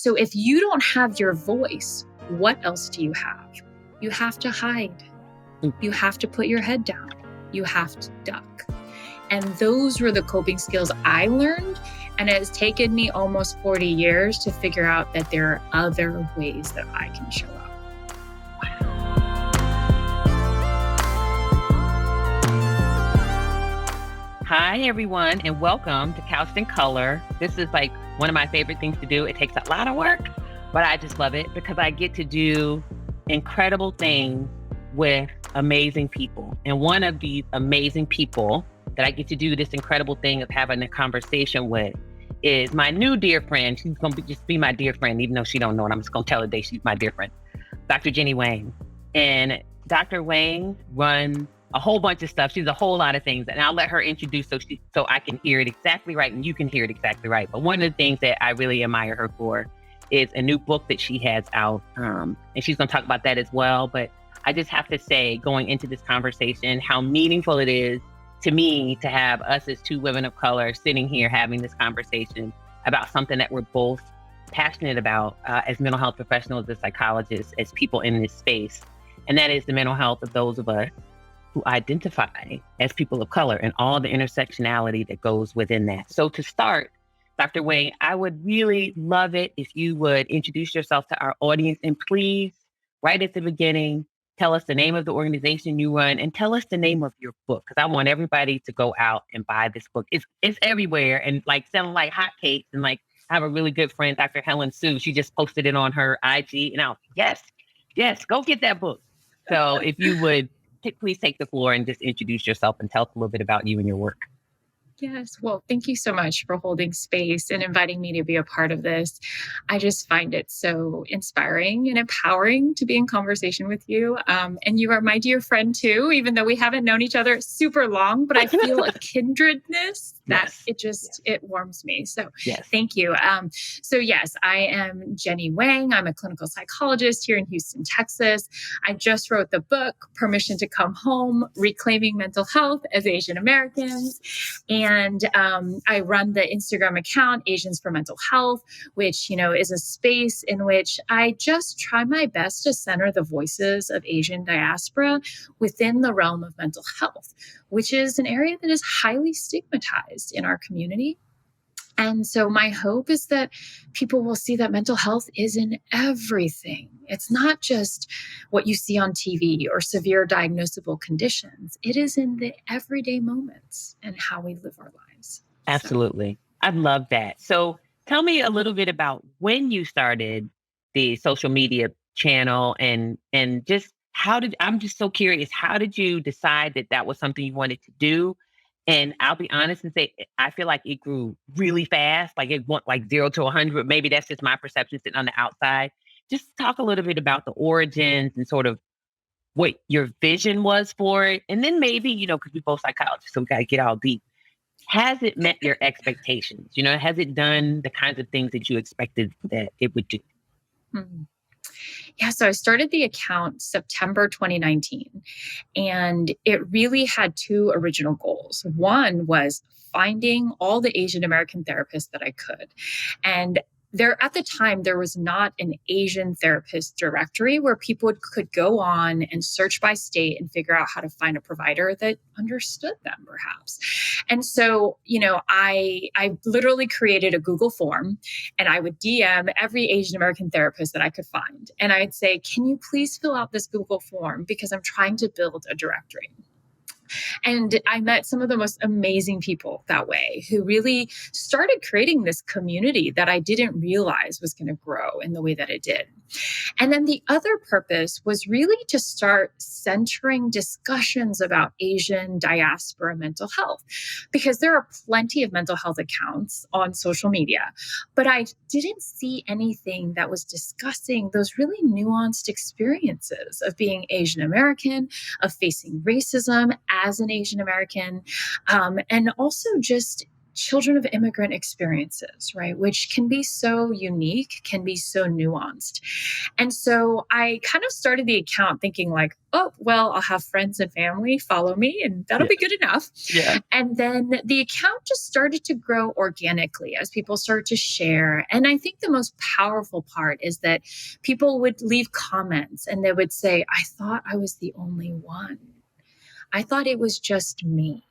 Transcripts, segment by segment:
So if you don't have your voice, what else do you have? You have to hide. You have to put your head down. You have to duck. And those were the coping skills I learned. And it has taken me almost 40 years to figure out that there are other ways that I can show up. Hi, everyone, and welcome to Couched in Color. This is like one of my favorite things to do. It takes a lot of work, but I just love it because I get to do incredible things with amazing people. And one of these amazing people that I get to do this incredible thing of having a conversation with is my new dear friend. She's going to just be my dear friend, even though she don't know it. I'm just going to tell her that she's my dear friend, Dr. Jenny Wang. And Dr. Wang runs a whole bunch of stuff. She's a whole lot of things. And I'll let her introduce so I can hear it exactly right and you can hear it exactly right. But one of the things that I really admire her for is a new book that she has out. And she's going to talk about that as well. But I just have to say, going into this conversation, how meaningful it is to me to have us as two women of color sitting here having this conversation about something that we're both passionate about as mental health professionals, as psychologists, as people in this space. And that is the mental health of those of us who identify as people of color and all the intersectionality that goes within that. So to start, Dr. Wang, I would really love it if you would introduce yourself to our audience, and please, right at the beginning, tell us the name of the organization you run and tell us the name of your book, because I want everybody to go out and buy this book. It's everywhere and like selling like hotcakes. And like I have a really good friend, Dr. Helen Sue. She just posted it on her IG, and I was yes, go get that book. So if you would please take the floor and just introduce yourself and tell us a little bit about you and your work. Yes. Well, thank you so much for holding space and inviting me to be a part of this. I just find it so inspiring and empowering to be in conversation with you. And you are my dear friend too, even though we haven't known each other super long, but I feel a kindredness that it warms me. So thank you. So yes, I am Jenny Wang. I'm a clinical psychologist here in Houston, Texas. I just wrote the book, Permission to Come Home, Reclaiming Mental Health as Asian Americans. And I run the Instagram account, Asians for Mental Health, which, is a space in which I just try my best to center the voices of Asian diaspora within the realm of mental health, which is an area that is highly stigmatized in our community. And so my hope is that people will see that mental health is in everything. It's not just what you see on TV or severe diagnosable conditions. It is in the everyday moments and how we live our lives. Absolutely. I love that. So tell me a little bit about when you started the social media channel and just I'm just so curious, how did you decide that that was something you wanted to do? And I'll be honest and say, I feel like it grew really fast. Like it went like 0 to 100. Maybe that's just my perception sitting on the outside. Just talk a little bit about the origins and sort of what your vision was for it. And then maybe, because we're both psychologists, so we got to get all deep. Has it met your expectations? Has it done the kinds of things that you expected that it would do? Mm-hmm. Yeah, so I started the account September 2019, and it really had two original goals. One was finding all the Asian American therapists that I could. And at the time, there was not an Asian therapist directory where people could go on and search by state and figure out how to find a provider that understood them, perhaps. And so, I literally created a Google form, and I would DM every Asian American therapist that I could find. And I'd say, can you please fill out this Google form because I'm trying to build a directory. And I met some of the most amazing people that way who really started creating this community that I didn't realize was going to grow in the way that it did. And then the other purpose was really to start centering discussions about Asian diaspora mental health, because there are plenty of mental health accounts on social media, but I didn't see anything that was discussing those really nuanced experiences of being Asian American, of facing racism as an Asian American, and also just children of immigrant experiences, right? Which can be so unique, can be so nuanced. And so I kind of started the account thinking like, oh, well, I'll have friends and family follow me and that'll Yeah. be good enough. Yeah. And then the account just started to grow organically as people started to share. And I think the most powerful part is that people would leave comments and they would say, I thought I was the only one. I thought it was just me.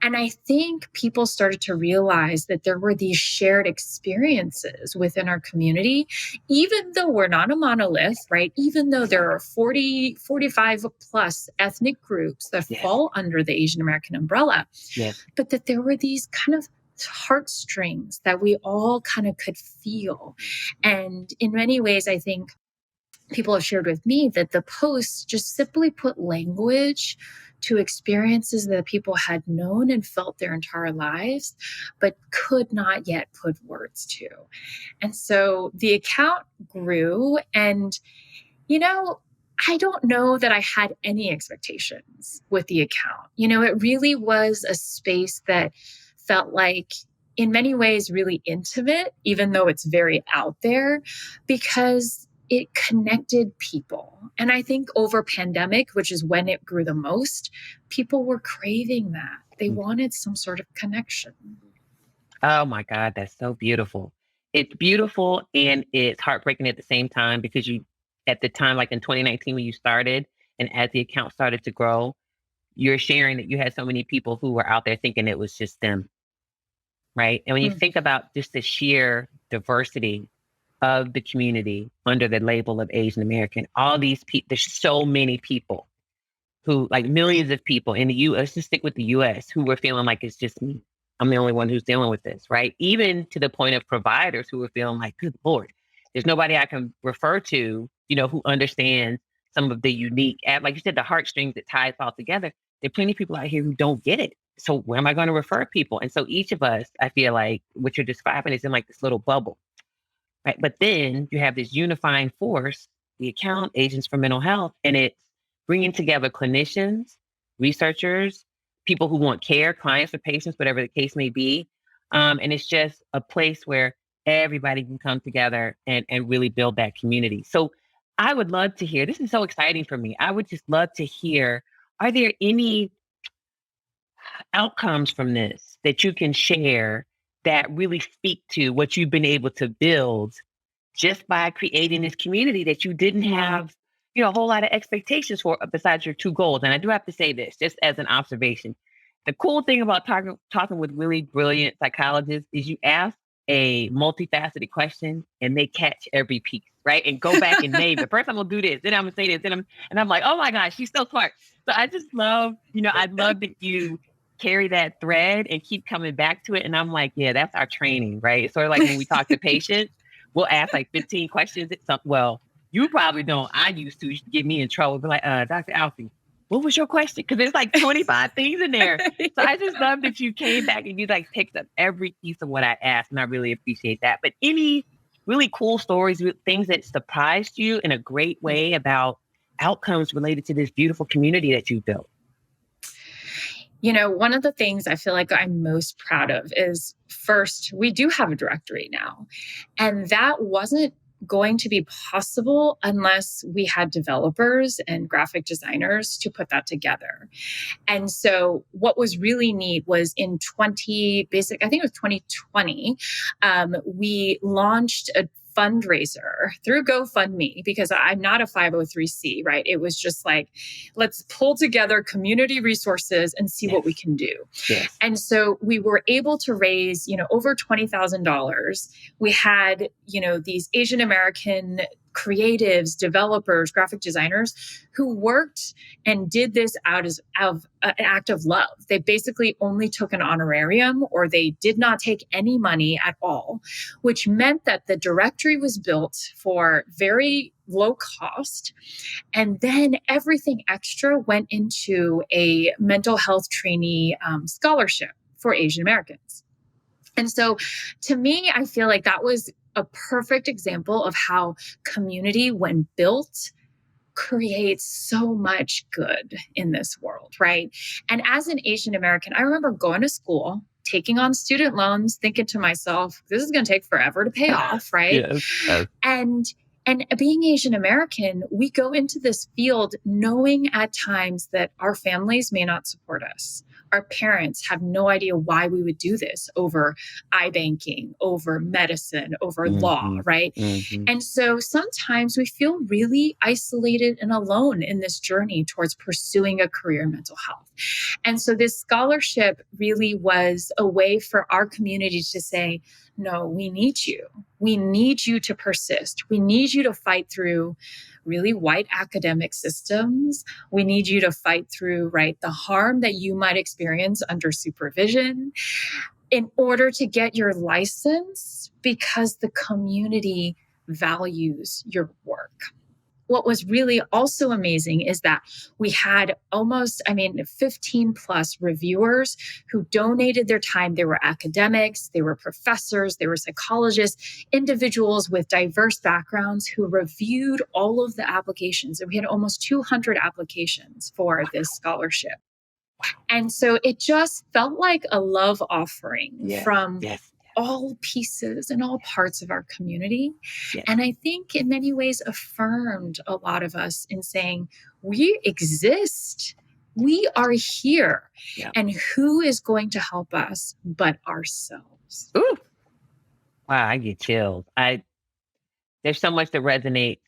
And I think people started to realize that there were these shared experiences within our community, even though we're not a monolith, right? Even though there are 40, 45 plus ethnic groups that Yes. fall under the Asian American umbrella, Yes. but that there were these kind of heartstrings that we all kind of could feel. And in many ways, I think people have shared with me that the posts just simply put language to experiences that people had known and felt their entire lives, but could not yet put words to. And so the account grew. And, I don't know that I had any expectations with the account. It really was a space that felt like, in many ways, really intimate, even though it's very out there, because it connected people. And I think over pandemic, which is when it grew the most, people were craving that. They wanted some sort of connection. Oh my God, that's so beautiful. It's beautiful and it's heartbreaking at the same time because at the time, like in 2019 when you started, and as the account started to grow, you're sharing that you had so many people who were out there thinking it was just them, right? And when you think about just the sheer diversity of the community under the label of Asian American, all these people, there's so many people who, like millions of people in the US, let's just stick with the US, who were feeling like it's just me. I'm the only one who's dealing with this, right? Even to the point of providers who were feeling like, good Lord, there's nobody I can refer to, who understands some of the unique, like you said, the heartstrings that tie us all together. There are plenty of people out here who don't get it. So where am I going to refer people? And so each of us, I feel like what you're describing is in like this little bubble, right? But then you have this unifying force, the account, Agents for Mental Health, and it's bringing together clinicians, researchers, people who want care, clients or patients, whatever the case may be. And it's just a place where everybody can come together and really build that community. So I would love to hear, this is so exciting for me. I would just love to hear, are there any outcomes from this that you can share that really speak to what you've been able to build just by creating this community that you didn't have, a whole lot of expectations for besides your two goals? And I do have to say this, just as an observation. The cool thing about talking with really brilliant psychologists is you ask a multifaceted question and they catch every piece, right? And go back and name it. First I'm gonna do this, then I'm gonna say this, and I'm like, oh my gosh, she's so smart. So I just love, I'd love that you carry that thread and keep coming back to it. And I'm like, yeah, that's our training, right? It's sort of like when we talk to patients, we'll ask like 15 questions. Well, you probably don't. I used to. You should get me in trouble. Be like, Dr. Alfiee, what was your question? Because there's like 25 things in there. So I just love that you came back and you like picked up every piece of what I asked. And I really appreciate that. But any really cool stories, things that surprised you in a great way about outcomes related to this beautiful community that you built? One of the things I feel like I'm most proud of is, first, we do have a directory now. And that wasn't going to be possible unless we had developers and graphic designers to put that together. And so what was really neat was in I think it was 2020, we launched a fundraiser through GoFundMe because I'm not a 503c, right? It was just like, let's pull together community resources and see what we can do. Yes. And so we were able to raise, over $20,000. We had, these Asian American creatives, developers, graphic designers who worked and did this out of an act of love. They basically only took an honorarium or they did not take any money at all, which meant that the directory was built for very low cost. And then everything extra went into a mental health trainee scholarship for Asian Americans. And so to me, I feel like that was a perfect example of how community, when built, creates so much good in this world, right? And as an Asian American, I remember going to school, taking on student loans, thinking to myself, this is going to take forever to pay off, right? Yes, yes. And being Asian American, we go into this field knowing at times that our families may not support us. Our parents have no idea why we would do this over iBanking, over medicine, over law, right? And so sometimes we feel really isolated and alone in this journey towards pursuing a career in mental health. And so this scholarship really was a way for our community to say, no, we need you. We need you to persist. We need you to fight through really white academic systems. We need you to fight through, right, the harm that you might experience under supervision in order to get your license because the community values your work. What was really also amazing is that we had 15 plus reviewers who donated their time. They were academics, they were professors, they were psychologists, individuals with diverse backgrounds who reviewed all of the applications. And we had almost 200 applications for this scholarship. And so it just felt like a love offering from all pieces and all parts of our community. Yes. And I think in many ways affirmed a lot of us in saying, we exist, we are here, and who is going to help us but ourselves? Ooh. Wow, I get chills. There's so much that resonates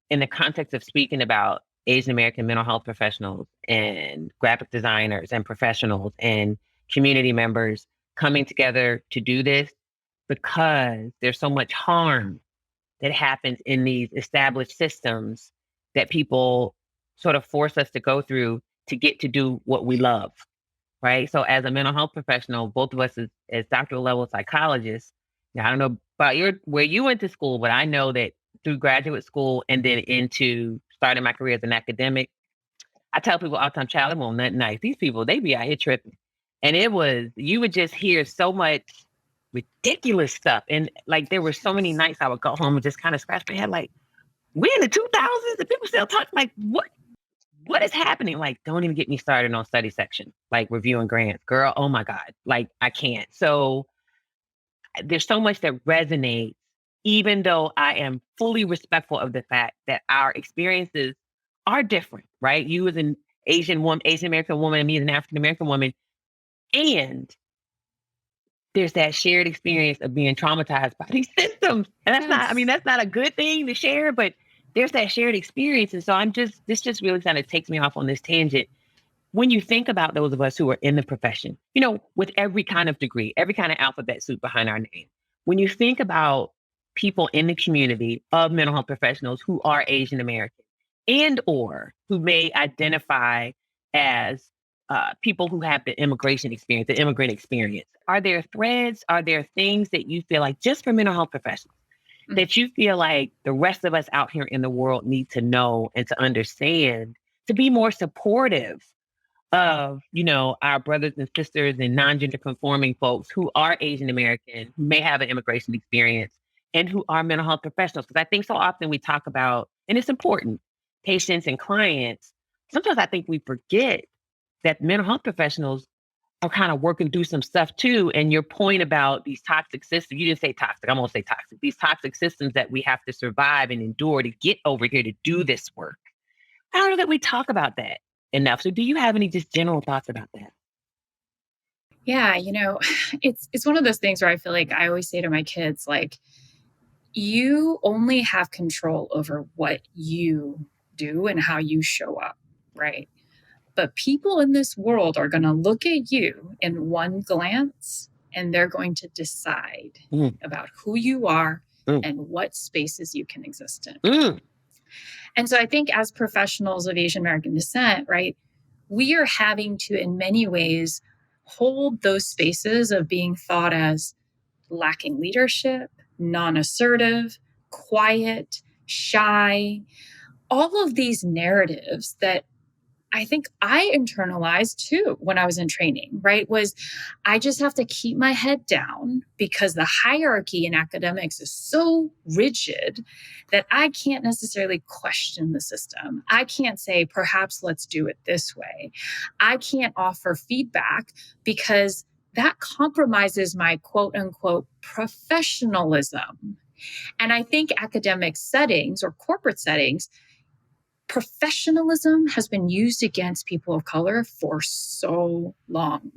in the context of speaking about Asian American mental health professionals and graphic designers and professionals and community members coming together to do this, because there's so much harm that happens in these established systems that people sort of force us to go through to get to do what we love, right? So as a mental health professional, both of us as doctoral level psychologists, now I don't know about where you went to school, but I know that through graduate school and then into starting my career as an academic, I tell people all the time, child, it won't nothing nice. These people, they be out here tripping. And you would just hear so much ridiculous stuff. And like, there were so many nights I would go home and just kind of scratch my head, like, we're in the 2000s and people still talk like, what is happening? Like, don't even get me started on study section, like reviewing grants, girl. Oh my God. Like, I can't. So there's so much that resonates, even though I am fully respectful of the fact that our experiences are different, right? You as an Asian American woman, and me as an African American woman. And there's that shared experience of being traumatized by these systems. And that's not a good thing to share, but there's that shared experience. And so this just really kind of takes me off on this tangent. When you think about those of us who are in the profession, with every kind of degree, every kind of alphabet soup behind our name, when you think about people in the community of mental health professionals who are Asian American and or who may identify as people who have the immigration experience, the immigrant experience, are there threads, are there things that you feel like, just for mental health professionals, that you feel like the rest of us out here in the world need to know and to understand to be more supportive of, our brothers and sisters and non-gender conforming folks who are Asian American, who may have an immigration experience, and who are mental health professionals? Because I think so often we talk about, and it's important, patients and clients. Sometimes I think we forget that mental health professionals are kind of working through some stuff too. And your point about these toxic systems, you didn't say toxic, I'm going to say toxic. These toxic systems that we have to survive and endure to get over here to do this work. I don't know that we talk about that enough. So do you have any just general thoughts about that? Yeah, it's one of those things where I feel like I always say to my kids, like, you only have control over what you do and how you show up, right? But people in this world are going to look at you in one glance and they're going to decide about who you are and what spaces you can exist in. And so I think as professionals of Asian American descent, right, we are having to, in many ways, hold those spaces of being thought as lacking leadership, non-assertive, quiet, shy, all of these narratives that I think I internalized too when I was in training, right? Was I just have to keep my head down because the hierarchy in academics is so rigid that I can't necessarily question the system. I can't say, perhaps let's do it this way. I can't offer feedback because that compromises my quote unquote professionalism. And I think academic settings or corporate settings, professionalism has been used against people of color for so long.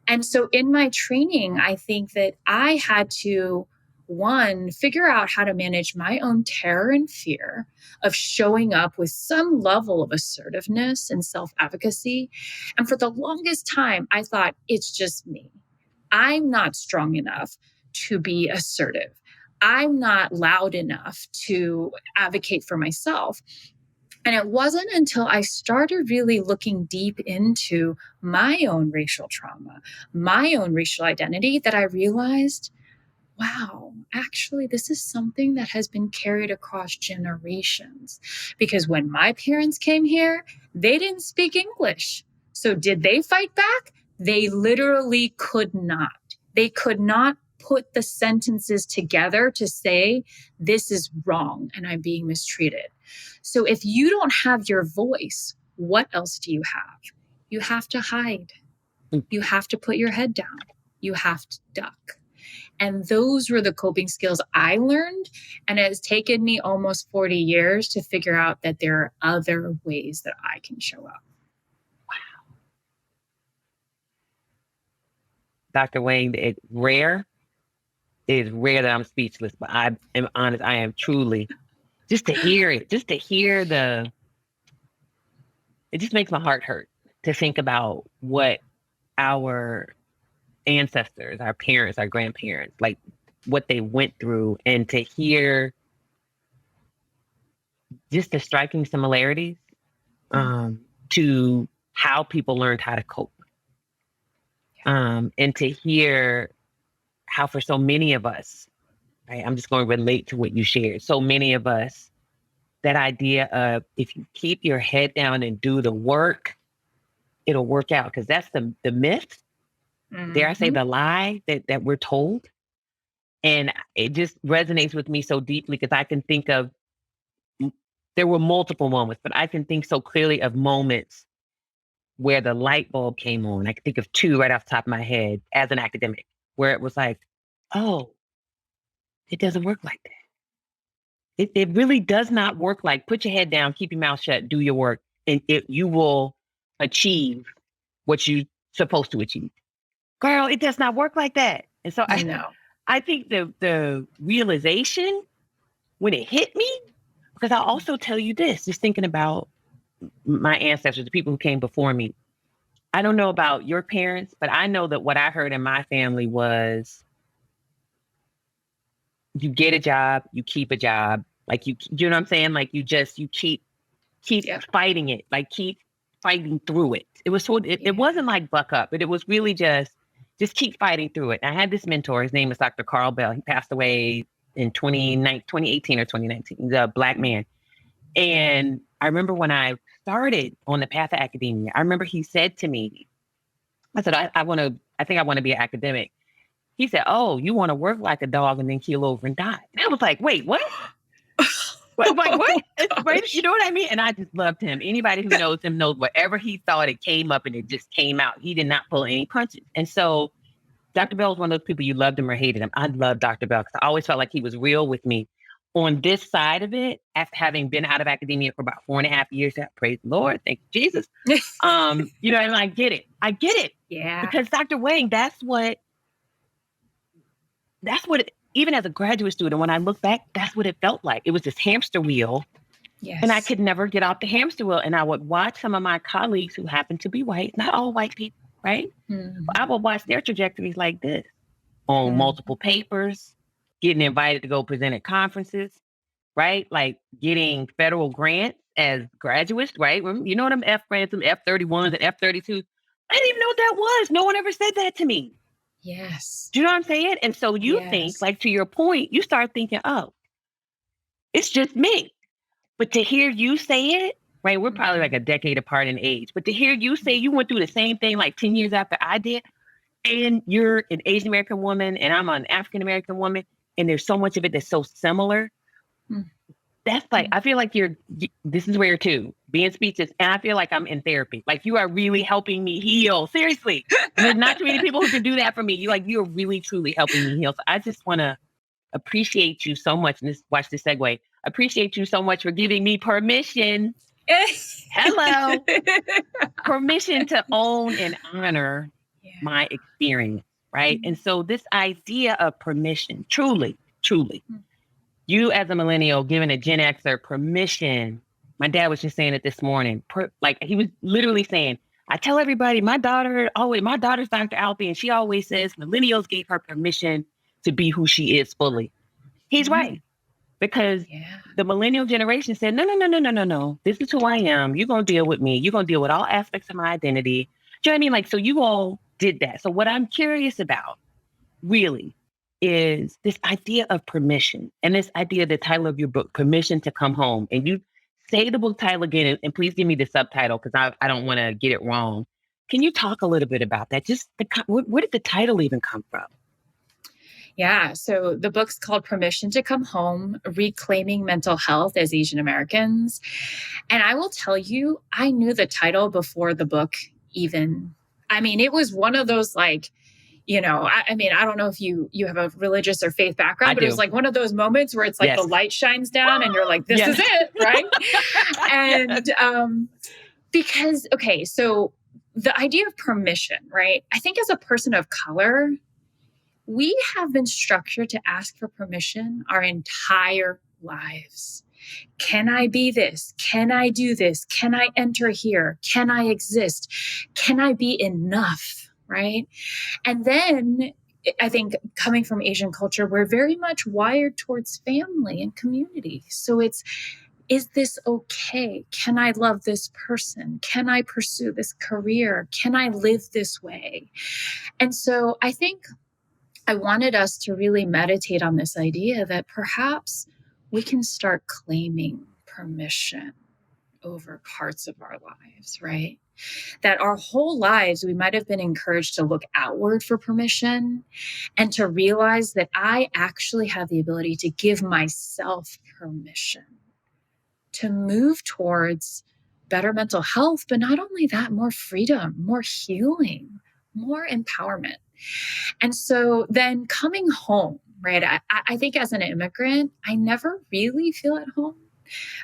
And so in my training, I think that I had to, one, figure out how to manage my own terror and fear of showing up with some level of assertiveness and self-advocacy. And for the longest time, I thought, it's just me. I'm not strong enough to be assertive. I'm not loud enough to advocate for myself. And it wasn't until I started really looking deep into my own racial trauma, my own racial identity, that I realized, wow, actually, this is something that has been carried across generations. Because when my parents came here, they didn't speak English. So did they fight back? They literally could not. They could not put the sentences together to say, this is wrong and I'm being mistreated. So if you don't have your voice, what else do you have? You have to hide. You have to put your head down. You have to duck. And those were the coping skills I learned. And it has taken me almost 40 years to figure out that there are other ways that I can show up. Wow. Dr. Wang, it's rare. It is rare that I'm speechless, but I am honest. I am truly, just to hear it, it just makes my heart hurt to think about what our ancestors, our parents, our grandparents, like what they went through, and to hear just the striking similarities to how people learned how to cope. And to hear how for so many of us, right, I'm just going to relate to what you shared. So many of us, that idea of if you keep your head down and do the work, it'll work out. Because that's the myth, dare I say the lie that we're told. And it just resonates with me so deeply because I can think of, there were multiple moments, but I can think so clearly of moments where the light bulb came on. I can think of two right off the top of my head as an academic, where it was like, oh, it doesn't work like that. It really does not work like put your head down, keep your mouth shut, do your work, and you will achieve what you're supposed to achieve. Girl, it does not work like that. And so I think the realization when it hit me, because I'll also tell you this, just thinking about my ancestors, the people who came before me. I don't know about your parents, but I know that what I heard in my family was you get a job, you keep a job. Like you know what I'm saying? Like you keep fighting it, like keep fighting through it. It was it wasn't like buck up, but it was really just keep fighting through it. And I had this mentor, his name is Dr. Carl Bell. He passed away in 2018 or 2019. He's a Black man. And I remember when I started on the path of academia, I remember he said to me, I said, I think I want to be an academic. He said, oh, you want to work like a dog and then keel over and die. And I was like, wait, what? Like, what? Right? You know what I mean? And I just loved him. Anybody who knows him knows whatever he thought, it came up and it just came out. He did not pull any punches. And so Dr. Bell was one of those people, you loved him or hated him. I loved Dr. Bell because I always felt like he was real with me. On this side of it, after having been out of academia for about 4.5 years, praise the Lord, thank you, Jesus. And I get it. Yeah. Because Dr. Wang, that's what even as a graduate student, when I look back, that's what it felt like. It was this hamster wheel. Yes. And I could never get off the hamster wheel. And I would watch some of my colleagues who happened to be white, not all white people, right? But I would watch their trajectories like this on multiple papers, getting invited to go present at conferences, right? Like getting federal grants as graduates, right? You know them F grants, them F-31s and F-32s. I didn't even know what that was. No one ever said that to me. Yes. Do you know what I'm saying? And so you think, like to your point, you start thinking, oh, it's just me. But to hear you say it, right? We're probably like a decade apart in age. But to hear you say you went through the same thing like 10 years after I did, and you're an Asian American woman and I'm an African American woman, and there's so much of it that's so similar. That's like, I feel like this is rare too. being speechless. And I feel like I'm in therapy. Like, you are really helping me heal. Seriously. And there's not too many people who can do that for me. You're really, truly helping me heal. So I just want to appreciate you so much. And watch this segue. Appreciate you so much for giving me permission. Hello. Permission to own and honor my experience. Right. And so this idea of permission, truly, you as a millennial giving a Gen Xer permission. My dad was just saying it this morning. Like, he was literally saying, I tell everybody, my daughter's Dr. Alfiee, and she always says millennials gave her permission to be who she is fully. He's right. Because the millennial generation said, no. This is who I am. You're going to deal with me. You're going to deal with all aspects of my identity. Do you know what I mean? Like, so you all did that. So what I'm curious about really is this idea of permission, and this idea, the title of your book, Permission to Come Home. And you say the book title again, and please give me the subtitle because I don't want to get it wrong. Can you talk a little bit about that? Just where did the title even come from? Yeah. So the book's called Permission to Come Home, Reclaiming Mental Health as Asian Americans. And I will tell you, I knew the title before the book even. I mean, it was one of those, like, I don't know if you have a religious or faith background, but it was like one of those moments where it's like the light shines down and you're like, this is it, right? And because, so the idea of permission, right? I think as a person of color, we have been structured to ask for permission our entire lives. Can I be this? Can I do this? Can I enter here? Can I exist? Can I be enough? Right? And then I think coming from Asian culture, we're very much wired towards family and community. So is this okay? Can I love this person? Can I pursue this career? Can I live this way? And so I think I wanted us to really meditate on this idea that perhaps we can start claiming permission over parts of our lives, right? That our whole lives, we might have been encouraged to look outward for permission and to realize that I actually have the ability to give myself permission to move towards better mental health, but not only that, more freedom, more healing, more empowerment. And so then coming home, right? I think as an immigrant, I never really feel at home.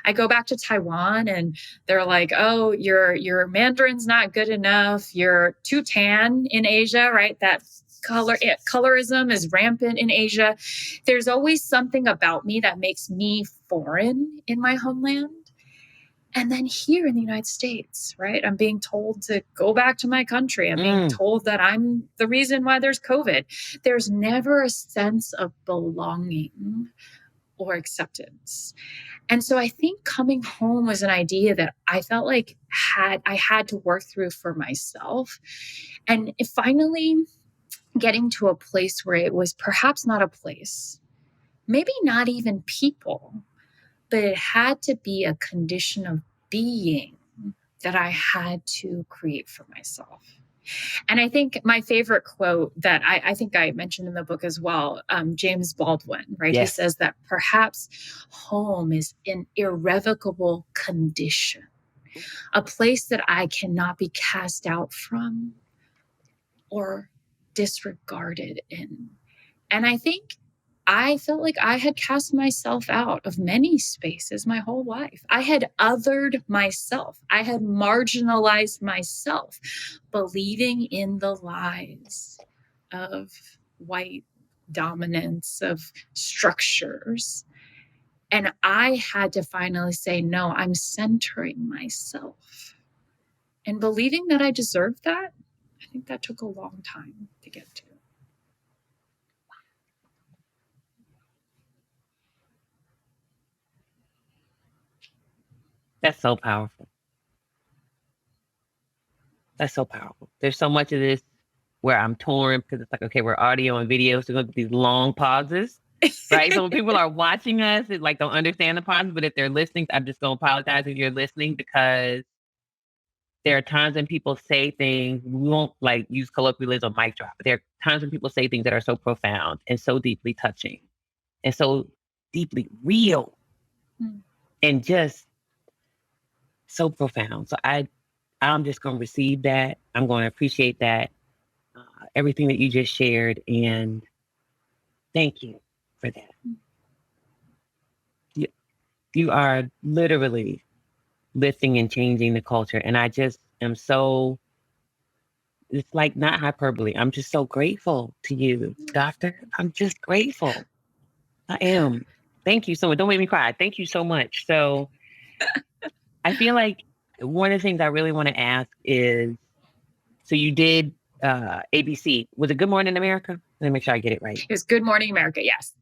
I go back to Taiwan and they're like, oh, your Mandarin's not good enough. You're too tan in Asia, right? That colorism is rampant in Asia. There's always something about me that makes me foreign in my homeland. And then here in the United States, right, I'm being told to go back to my country. I'm being told that I'm the reason why there's COVID. There's never a sense of belonging or acceptance. And so I think coming home was an idea that I felt like I had to work through for myself. And finally getting to a place where it was perhaps not a place, maybe not even people, but it had to be a condition of being that I had to create for myself. And I think my favorite quote that I think I mentioned in the book as well, James Baldwin, right? Yes. He says that perhaps home is an irrevocable condition, a place that I cannot be cast out from or disregarded in. And I think I felt like I had cast myself out of many spaces my whole life. I had othered myself. I had marginalized myself, believing in the lies of white dominance, of structures. And I had to finally say, no, I'm centering myself. And believing that I deserved that, I think that took a long time to get to. That's so powerful. That's so powerful. There's so much of this where I'm torn because it's like, okay, we're audio and video, so there's going to be these long pauses, right? So when people are watching us, it like don't understand the pauses, but if they're listening, I'm just going to apologize if you're listening because there are times when people say things, we won't like use colloquialism, mic drop, but there are times when people say things that are so profound and so deeply touching and so deeply real and just So profound. So I'm just going to receive that. I'm going to appreciate that, everything that you just shared, and thank you for that. You are literally lifting and changing the culture, and I just am so. It's like not hyperbole. I'm just so grateful to you, doctor. I'm just grateful. I am. Thank you so much. Don't make me cry. Thank you so much. So I feel like one of the things I really want to ask is, so you did ABC. Was it Good Morning America? Let me make sure I get it right. It was Good Morning America. Yes.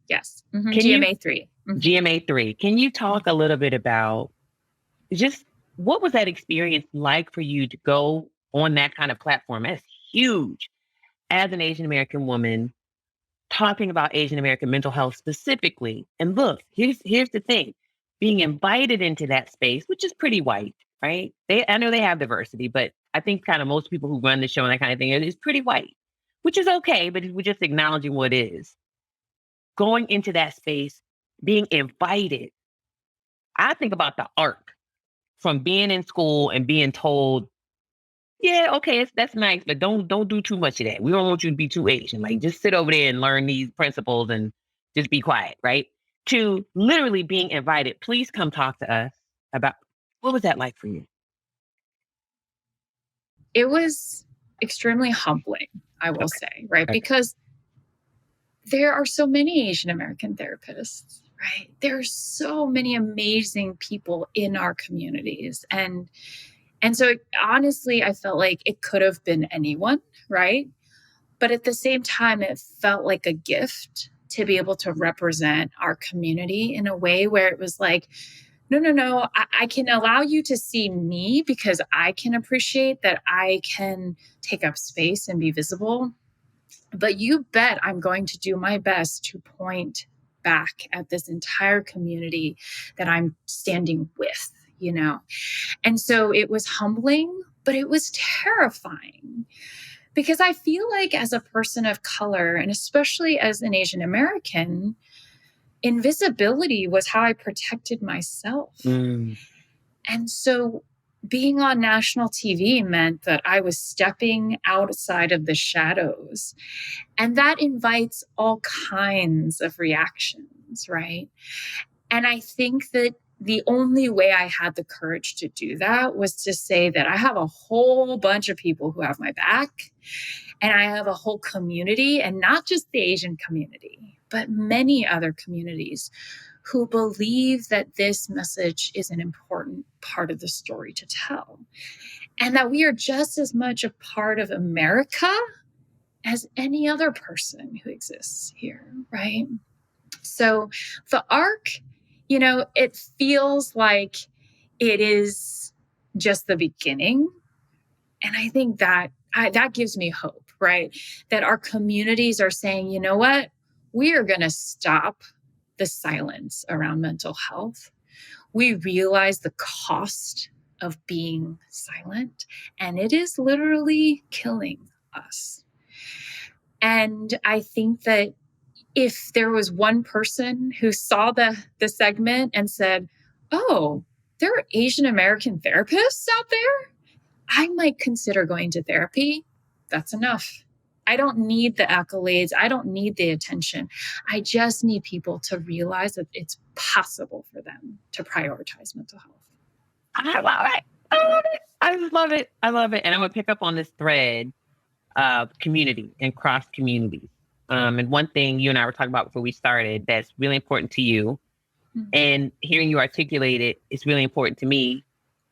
Can you GMA3. GMA3? Can you talk a little bit about just what was that experience like for you to go on that kind of platform? That's huge. As an Asian American woman, talking about Asian American mental health specifically. And look, here's the thing. Being invited into that space, which is pretty white, right? I know they have diversity, but I think kind of most people who run the show and that kind of thing is pretty white, which is okay, but we're just acknowledging what is. Going into that space, being invited. I think about the arc from being in school and being told, yeah, okay, that's nice, but don't do too much of that. We don't want you to be too Asian. Like, just sit over there and learn these principles and just be quiet, right? To literally being invited, please come talk to us about what was that like for you? It was extremely humbling, I will say, right? Okay. Because there are so many Asian American therapists, right? There are so many amazing people in our communities. And so honestly, I felt like it could have been anyone, right? But at the same time, it felt like a gift to be able to represent our community in a way where it was like, no, I can allow you to see me because I can appreciate that I can take up space and be visible. But you bet I'm going to do my best to point back at this entire community that I'm standing with, you know? And so it was humbling, but it was terrifying because I feel like as a person of color, and especially as an Asian American, invisibility was how I protected myself. And so being on national TV meant that I was stepping outside of the shadows. And that invites all kinds of reactions, right? And I think that the only way I had the courage to do that was to say that I have a whole bunch of people who have my back, and I have a whole community, and not just the Asian community, but many other communities who believe that this message is an important part of the story to tell. And that we are just as much a part of America as any other person who exists here, right? So the arc, it feels like it is just the beginning. And I think that gives me hope, right? That our communities are saying, you know what? We are going to stop the silence around mental health. We realize the cost of being silent, and it is literally killing us. And I think that if there was one person who saw the segment and said, oh, there are Asian American therapists out there, I might consider going to therapy. That's enough. I don't need the accolades. I don't need the attention. I just need people to realize that it's possible for them to prioritize mental health. I love it. I just love it. I love it. And I'm going to pick up on this thread of community and cross communities. And one thing you and I were talking about before we started that's really important to you, and hearing you articulate it is really important to me.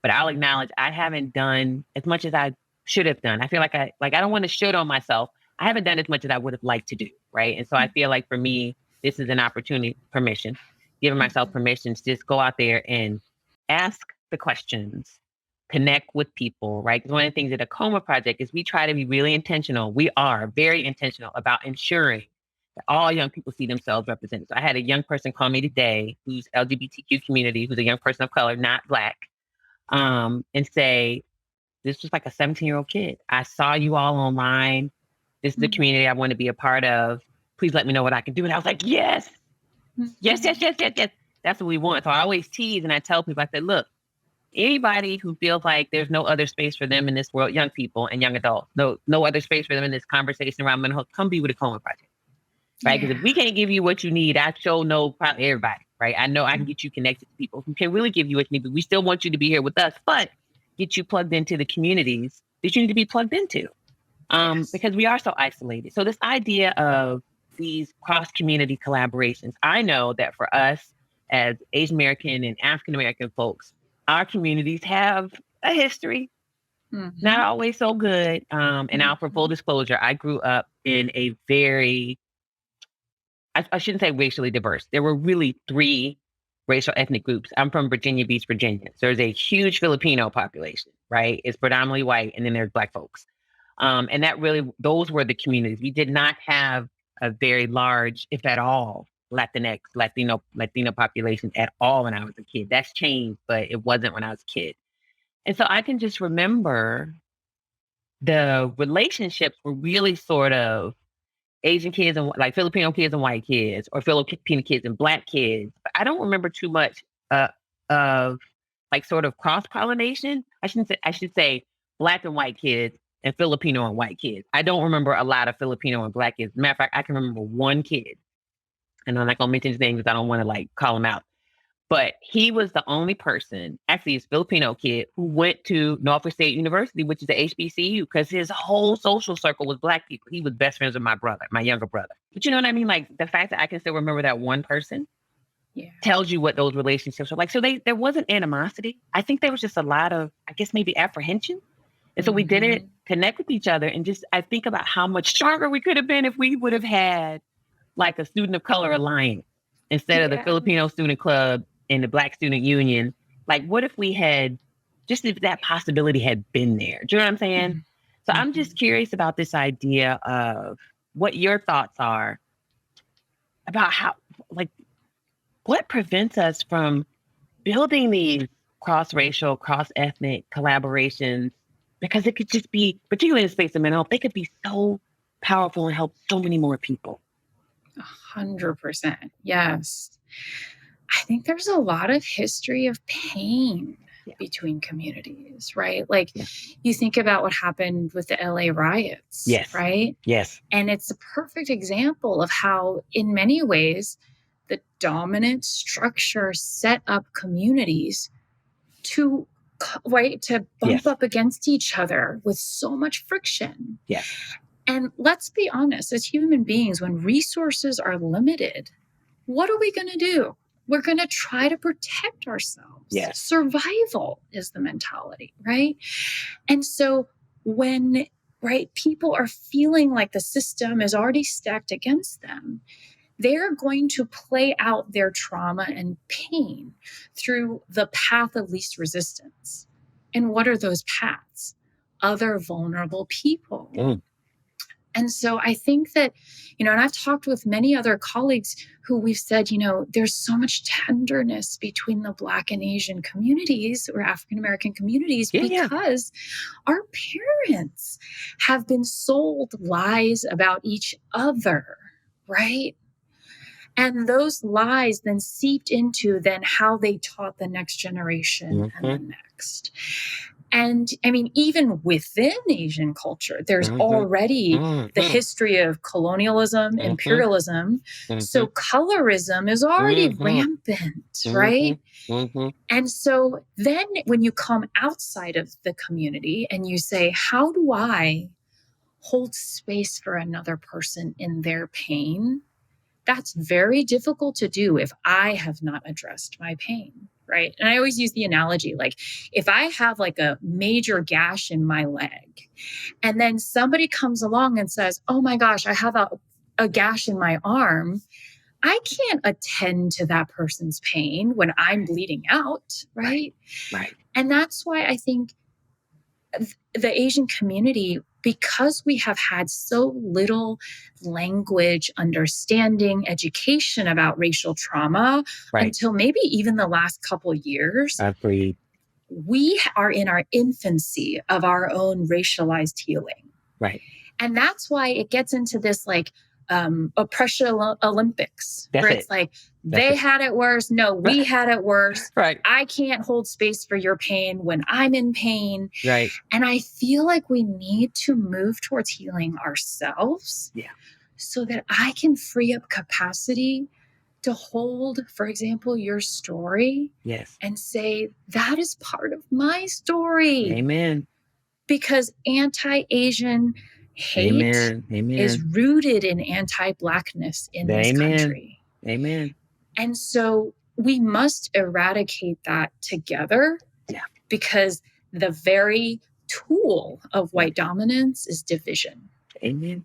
But I'll acknowledge I haven't done as much as I should have done. I feel like I don't want to should on myself. I haven't done as much as I would have liked to do, right? And so I feel like for me, this is an opportunity, giving myself permission to just go out there and ask the questions, connect with people, right? Because one of the things at the Coma Project is we try to be really intentional. We are very intentional about ensuring that all young people see themselves represented. So I had a young person call me today who's LGBTQ community, who's a young person of color, not Black, and say, this was like a 17-year-old kid. I saw you all online. This is the community I want to be a part of. Please let me know what I can do. And I was like, yes. That's what we want. So I always tease and I tell people, I said, look, Anybody who feels like there's no other space for them in this world, young people and young adults, no other space for them in this conversation around mental health, come be with a Coleman Project, right? Because if we can't give you what you need, I sure know probably everybody, right? I know I can get you connected to people who can really give you what you need, but we still want you to be here with us, but get you plugged into the communities that you need to be plugged into, because we are so isolated. So this idea of these cross-community collaborations, I know that for us as Asian American and African American folks, our communities have a history, not always so good. And now for full disclosure, I grew up in a very, I shouldn't say racially diverse. There were really 3 racial ethnic groups. I'm from Virginia Beach, Virginia. So there's a huge Filipino population, right? It's predominantly white, and then there's Black folks. And that really, those were the communities. We did not have a very large, if at all, Latinx, Latino population at all when I was a kid. That's changed, but it wasn't when I was a kid. And so I can just remember the relationships were really sort of Asian kids and like Filipino kids and white kids, or Filipino kids and Black kids. But I don't remember too much of like sort of cross-pollination. I should say Black and white kids and Filipino and white kids. I don't remember a lot of Filipino and Black kids. Matter of fact, I can remember one kid, and I'm not going to mention his name because I don't want to like call him out. But he was the only person, actually he's a Filipino kid, who went to Norfolk State University, which is a HBCU, because his whole social circle was Black people. He was best friends with my brother, my younger brother. But you know what I mean? Like the fact that I can still remember that one person tells you what those relationships were like. So there wasn't animosity. I think there was just a lot of, I guess, maybe apprehension. And so we didn't connect with each other. And just, I think about how much stronger we could have been if we would have had like a Student of Color Alliance instead of the Filipino Student Club and the Black Student Union. Like, what if we had, just if that possibility had been there? Do you know what I'm saying? So I'm just curious about this idea of what your thoughts are about how, like, what prevents us from building these cross-racial, cross-ethnic collaborations? Because it could just be, particularly in the space of mental health, they could be so powerful and help so many more people. 100%. Yes. I think there's a lot of history of pain between communities, right? Like you think about what happened with the LA riots, right? Yes. And it's a perfect example of how, in many ways, the dominant structure set up communities to bump up against each other with so much friction. Yes. And let's be honest, as human beings, when resources are limited, what are we going to do? We're going to try to protect ourselves. Yes. Survival is the mentality, right? And so when, people are feeling like the system is already stacked against them, they're going to play out their trauma and pain through the path of least resistance. And what are those paths? Other vulnerable people. And so I think that, and I've talked with many other colleagues who we've said, there's so much tenderness between the Black and Asian communities or African American communities because our parents have been sold lies about each other, right? And those lies then seeped into how they taught the next generation and the next. And I mean, even within Asian culture, there's already the history of colonialism, imperialism. So colorism is already rampant, right? And so then when you come outside of the community and you say, how do I hold space for another person in their pain? That's very difficult to do if I have not addressed my pain, right? And I always use the analogy, like if I have like a major gash in my leg and then somebody comes along and says, oh my gosh, I have a gash in my arm, I can't attend to that person's pain when I'm bleeding out, right? Right. And that's why I think the Asian community, because we have had so little language, understanding, education about racial trauma until maybe even the last couple of years, Agreed. We are in our infancy of our own racialized healing. Right. And that's why it gets into this like oppression Olympics, That's where it. it's like, That's they it. had it worse. No, we had it worse. Right. I can't hold space for your pain when I'm in pain. Right. And I feel like we need to move towards healing ourselves. Yeah. So that I can free up capacity to hold, for example, your story. Yes. And say, that is part of my story. Amen. Because anti-Asian hate is rooted in anti-Blackness in this country. Amen. And so we must eradicate that together. Yeah. Because the very tool of white dominance is division. Amen.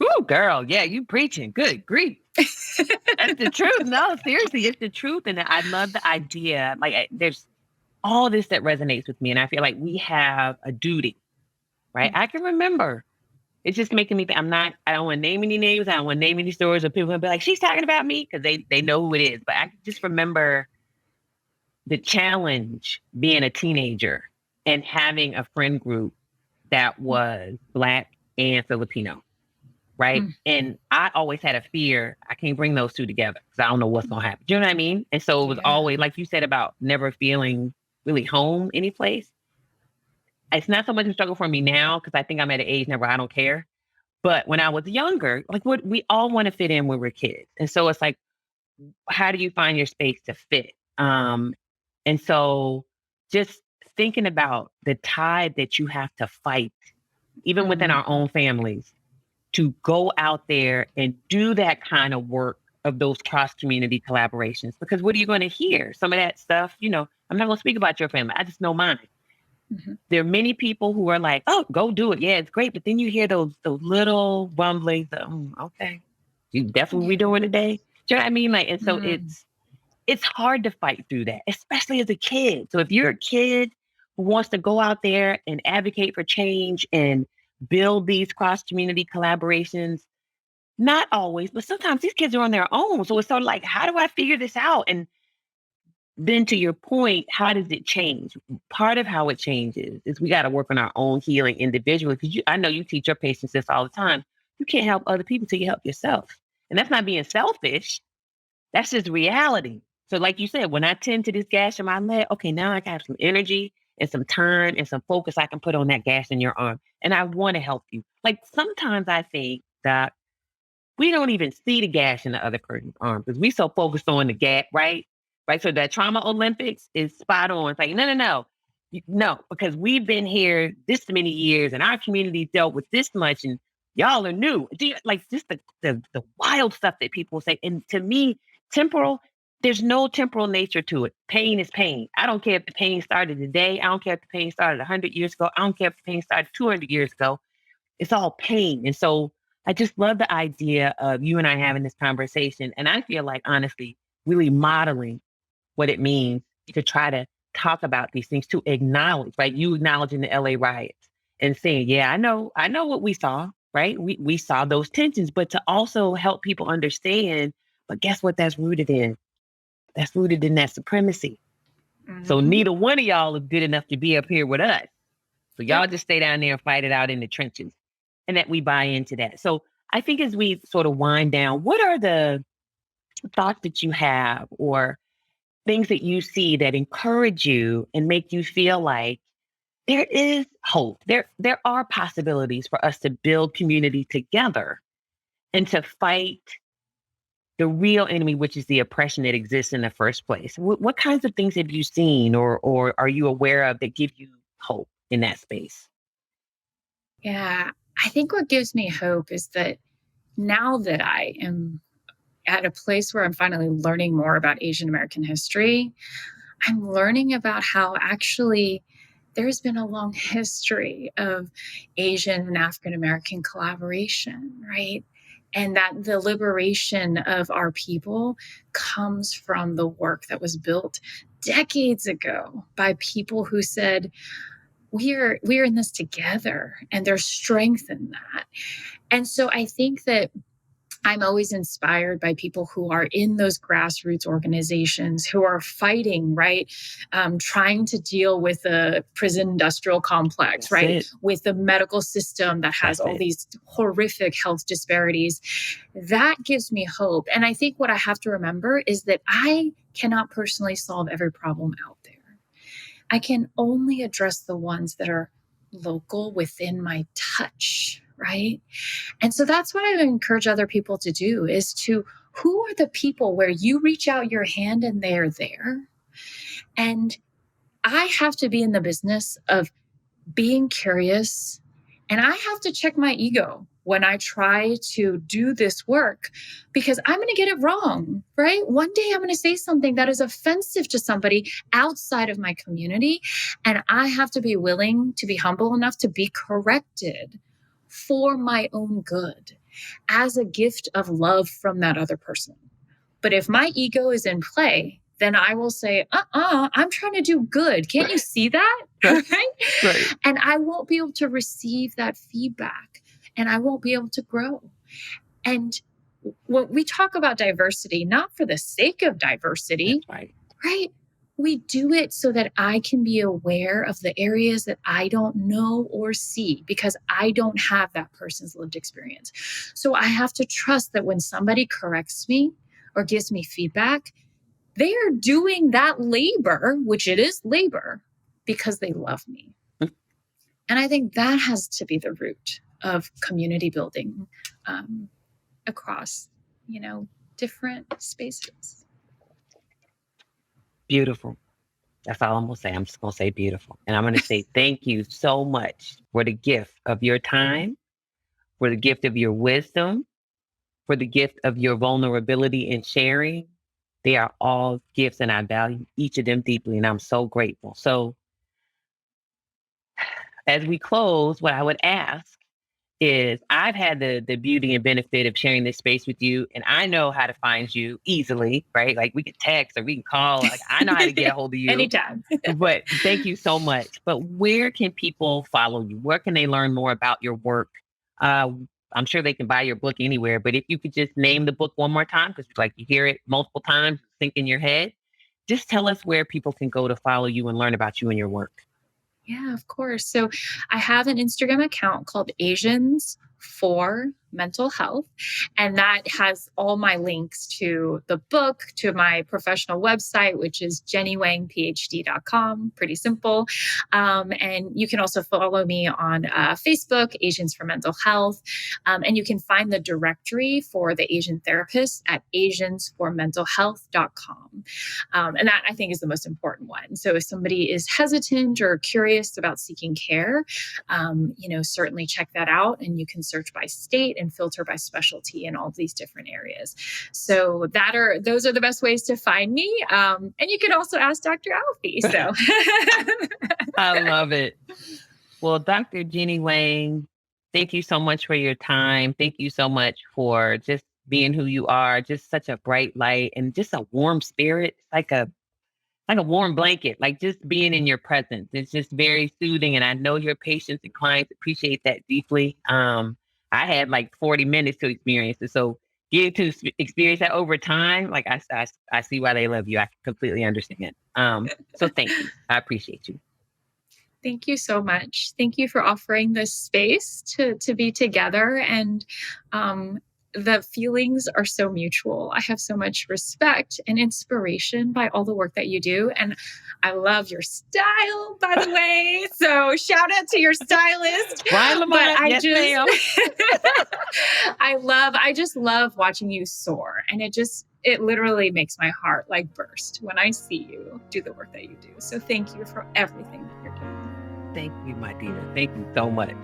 Ooh, girl. Yeah, you preaching. Good grief. That's the truth. No, seriously, it's the truth. And I love the idea. Like, there's all this that resonates with me. And I feel like we have a duty, right? I can remember. It's just making me think I don't want to name any names. I don't want to name any stories, or people will be like, she's talking about me, because they know who it is. But I just remember the challenge being a teenager and having a friend group that was Black and Filipino, right? And I always had a fear, I can't bring those two together because I don't know what's going to happen. Do you know what I mean? And so it was always, like you said, about never feeling really home any place. It's not so much a struggle for me now, because I think I'm at an age now where I don't care. But when I was younger, like, we all want to fit in when we're kids. And so it's like, how do you find your space to fit? And so just thinking about the tide that you have to fight, even within our own families, to go out there and do that kind of work of those cross-community collaborations. Because what are you going to hear? Some of that stuff, I'm not going to speak about your family. I just know mine. There are many people who are like, oh, go do it. Yeah, it's great. But then you hear those little rumblings of, okay, you definitely doing today. Do you know what I mean? Like, and so it's hard to fight through that, especially as a kid. So if you're a kid who wants to go out there and advocate for change and build these cross-community collaborations, not always, but sometimes these kids are on their own. So it's sort of like, how do I figure this out? And then to your point, how does it change? Part of how it changes is we got to work on our own healing individually. Because I know you teach your patients this all the time. You can't help other people till you help yourself. And that's not being selfish. That's just reality. So like you said, when I tend to this gash in my leg, okay, now I have some energy and some time and some focus I can put on that gash in your arm. And I want to help you. Like, sometimes I think that we don't even see the gash in the other person's arm because we so focused on the gash, right? Right. So that trauma Olympics is spot on. It's like, no. No, because we've been here this many years and our community dealt with this much and y'all are new. Like, just the wild stuff that people say. And to me, there's no temporal nature to it. Pain is pain. I don't care if the pain started today. I don't care if the pain started 100 years ago. I don't care if the pain started 200 years ago. It's all pain. And so I just love the idea of you and I having this conversation. And I feel like, honestly, really modeling what it means to try to talk about these things, to acknowledge, right? You acknowledging the LA riots and saying, yeah, I know what we saw, right? We saw those tensions, but to also help people understand, but guess what that's rooted in? That's rooted in that supremacy. So neither one of y'all is good enough to be up here with us. So y'all just stay down there and fight it out in the trenches, and that we buy into that. So I think as we sort of wind down, what are the thoughts that you have or things that you see that encourage you and make you feel like there is hope? There are possibilities for us to build community together and to fight the real enemy, which is the oppression that exists in the first place. What kinds of things have you seen or are you aware of that give you hope in that space? Yeah, I think what gives me hope is that now that I am at a place where I'm finally learning more about Asian American history, I'm learning about how actually there's been a long history of Asian and African American collaboration, right? And that the liberation of our people comes from the work that was built decades ago by people who said, we're in this together, and there's strength in that. And so I think that I'm always inspired by people who are in those grassroots organizations who are fighting, right? Trying to deal with the prison industrial complex, That's right? it. With the medical system that has That's all it. these horrific health disparities. That gives me hope. And I think what I have to remember is that I cannot personally solve every problem out there. I can only address the ones that are local within my touch, right? And so that's what I encourage other people to do is to who are the people where you reach out your hand and they're there. And I have to be in the business of being curious, and I have to check my ego when I try to do this work because I'm going to get it wrong, right? One day I'm going to say something that is offensive to somebody outside of my community, and I have to be willing to be humble enough to be corrected for my own good as a gift of love from that other person. But if my ego is in play, then I will say, I'm trying to do good. Can't you see that? Right. Right? Right. And I won't be able to receive that feedback and I won't be able to grow. And when we talk about diversity, not for the sake of diversity, That's right. right? We do it so that I can be aware of the areas that I don't know or see because I don't have that person's lived experience. So I have to trust that when somebody corrects me or gives me feedback, they are doing that labor, which it is labor, because they love me. And I think that has to be the root of community building across, different spaces. Beautiful. That's all I'm going to say. I'm just going to say beautiful. And I'm going to say thank you so much for the gift of your time, for the gift of your wisdom, for the gift of your vulnerability and sharing. They are all gifts and I value each of them deeply. And I'm so grateful. So as we close, what I would ask is I've had the beauty and benefit of sharing this space with you, and I know how to find you easily, right? Like we can text or we can call. Like I know how to get a hold of you. Anytime. But thank you so much. But where can people follow you? Where can they learn more about your work? I'm sure they can buy your book anywhere, but if you could just name the book one more time, because like you hear it multiple times, think in your head, just tell us where people can go to follow you and learn about you and your work. Yeah, of course. So I have an Instagram account called Asians for Mental Health, and that has all my links to the book, to my professional website, which is jennywangphd.com. Pretty simple. And you can also follow me on Facebook, Asians for Mental Health. And you can find the directory for the Asian therapists at asiansformentalhealth.com. And that I think is the most important one. So if somebody is hesitant or curious about seeking care, certainly check that out. And you can search by state and filter by specialty in all of these different areas. So those are the best ways to find me. And you can also ask Dr. Alfiee. So I love it. Well, Dr. Jenny Wang, thank you so much for your time. Thank you so much for just being who you are, just such a bright light and just a warm spirit, like a warm blanket, like just being in your presence. It's just very soothing. And I know your patients and clients appreciate that deeply. I had like 40 minutes to experience it. So getting to experience that over time, like I see why they love you. I completely understand. So thank you. I appreciate you. Thank you so much. Thank you for offering this space to be together. And the feelings are so mutual. I have so much respect and inspiration by all the work that you do. And I love your style, by the way. So shout out to your stylist. Ryan Lamont, yes, ma'am. I just love watching you soar. And it literally makes my heart like burst when I see you do the work that you do. So thank you for everything that you're doing. Thank you, my dear. Thank you so much.